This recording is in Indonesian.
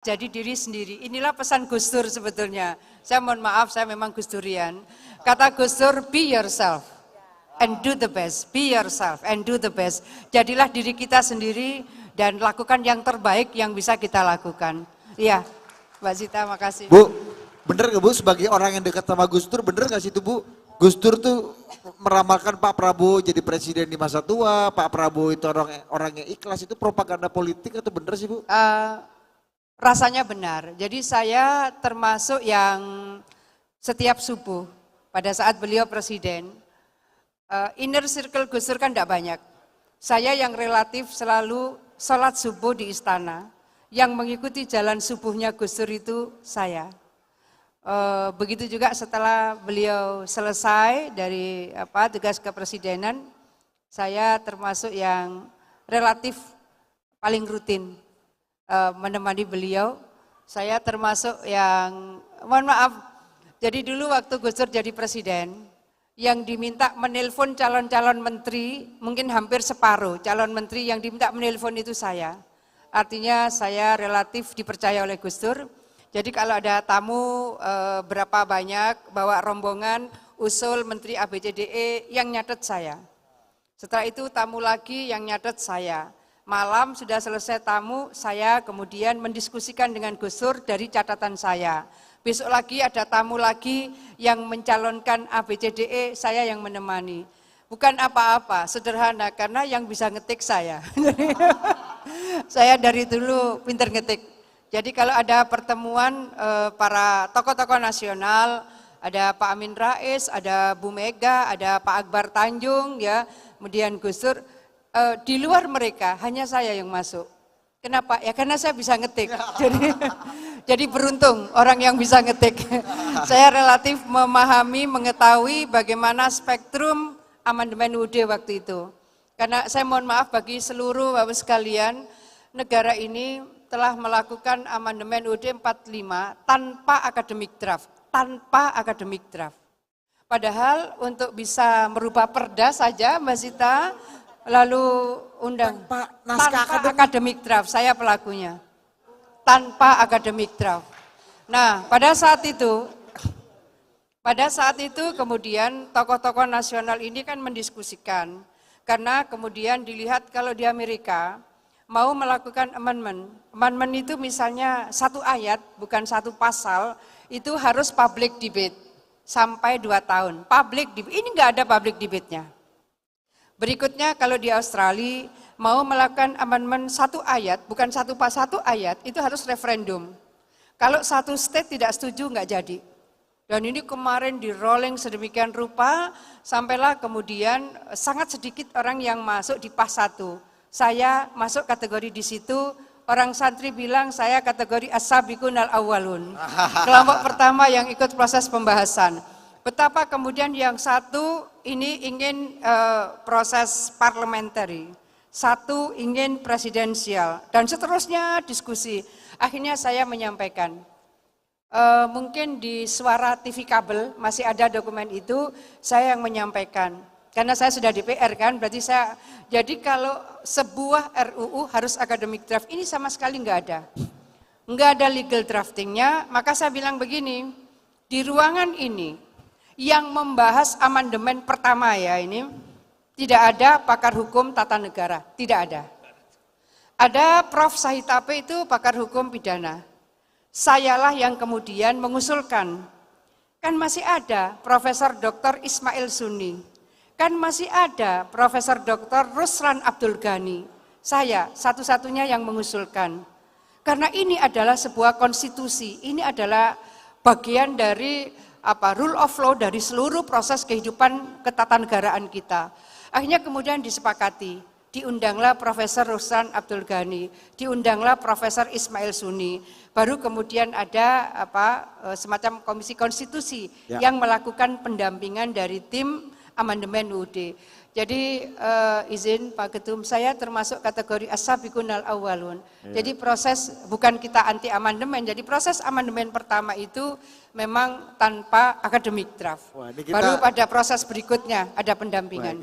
jadi diri sendiri. Inilah pesan Gus Dur sebetulnya. Saya mohon maaf, saya memang Gus Durian. Kata Gus Dur, be yourself and do the best. Be yourself and do the best. Jadilah diri kita sendiri dan lakukan yang terbaik yang bisa kita lakukan. Iya, Mbak Zita, makasih. Bu, bener gak Bu sebagai orang yang dekat sama Gus Dur, bener gak sih itu Bu? Gus Dur tuh meramalkan Pak Prabowo jadi presiden di masa tua, Pak Prabowo itu orang yang ikhlas, itu propaganda politik atau bener sih Bu? Rasanya benar. Jadi saya termasuk yang setiap subuh pada saat beliau presiden, inner circle Gus Dur kan tidak banyak. Saya yang relatif selalu sholat subuh di istana, yang mengikuti jalan subuhnya Gus Dur itu saya. Begitu juga setelah beliau selesai dari tugas kepresidenan, saya termasuk yang relatif paling rutin menemani beliau. Saya termasuk yang, mohon maaf, jadi dulu waktu Gus Dur jadi presiden, yang diminta menelpon calon-calon menteri, mungkin hampir separuh calon menteri yang diminta menelpon itu saya. Artinya saya relatif dipercaya oleh Gus Dur. Jadi kalau ada tamu berapa banyak, bawa rombongan, usul menteri ABCDE, yang nyatet saya. Setelah itu tamu lagi yang nyatet saya. Malam sudah selesai tamu, saya kemudian mendiskusikan dengan Gus Dur dari catatan saya. Besok lagi ada tamu lagi yang mencalonkan ABCDE, saya yang menemani. Bukan apa-apa, sederhana, karena yang bisa ngetik saya. Saya dari dulu pinter ngetik. Jadi kalau ada pertemuan para tokoh-tokoh nasional, ada Pak Amin Rais, ada Bu Mega, ada Pak Akbar Tanjung, ya, kemudian Gus Dur, di luar mereka hanya saya yang masuk. Kenapa? Ya karena saya bisa ngetik. Jadi beruntung orang yang bisa ngetik. Saya relatif memahami, mengetahui bagaimana spektrum amandemen UUD waktu itu. Karena saya mohon maaf bagi seluruh Bapak sekalian, negara ini telah melakukan amandemen UUD 45 tanpa akademik draft, Padahal untuk bisa merubah perda saja Mbak Zita, lalu undang tanpa akademik draft, saya pelakunya. Tanpa akademik draft. Nah, pada saat itu kemudian tokoh-tokoh nasional ini kan mendiskusikan, karena kemudian dilihat kalau di Amerika mau melakukan amendment itu misalnya satu ayat, bukan satu pasal, itu harus public debate sampai 2 tahun. Public debate, ini enggak ada public debate-nya. Berikutnya kalau di Australia mau melakukan amendment satu ayat, bukan satu ayat, itu harus referendum. Kalau satu state tidak setuju enggak jadi. Dan ini kemarin di rolling sedemikian rupa, sampailah kemudian sangat sedikit orang yang masuk di PAS 1. Saya masuk kategori di situ, orang santri bilang saya kategori as-sabiqunal awwalun. Kelompok pertama yang ikut proses pembahasan. Betapa kemudian yang satu ini ingin proses parliamentary, satu ingin presidensial, dan seterusnya diskusi. Akhirnya saya menyampaikan, mungkin di Suara TV kabel masih ada dokumen itu, saya yang menyampaikan. Karena saya sudah DPR kan, berarti saya, jadi kalau sebuah RUU harus akademik draft, ini sama sekali enggak ada. Enggak ada legal draftingnya, maka saya bilang begini, di ruangan ini, yang membahas amandemen pertama ya ini, tidak ada pakar hukum tata negara, tidak ada. Ada Prof. Sahitape itu pakar hukum pidana. Sayalah yang kemudian mengusulkan, kan masih ada Profesor Dr. Ismail Suni, kan masih ada Profesor Dr. Ruslan Abdul Ghani. Saya satu-satunya yang mengusulkan. Karena ini adalah sebuah konstitusi, ini adalah bagian dari rule of law dari seluruh proses kehidupan ketatanegaraan kita. Akhirnya kemudian disepakati, diundanglah Profesor Ruslan Abdul Ghani, diundanglah Profesor Ismail Suni. Baru kemudian ada semacam komisi konstitusi yang melakukan pendampingan dari tim amandemen UUD. Jadi izin Pak Ketum, saya termasuk kategori as-sabiqunal awwalun. Jadi proses, bukan kita anti amandemen, jadi proses amandemen pertama itu memang tanpa akademik draft. Baru pada proses berikutnya ada pendampingan.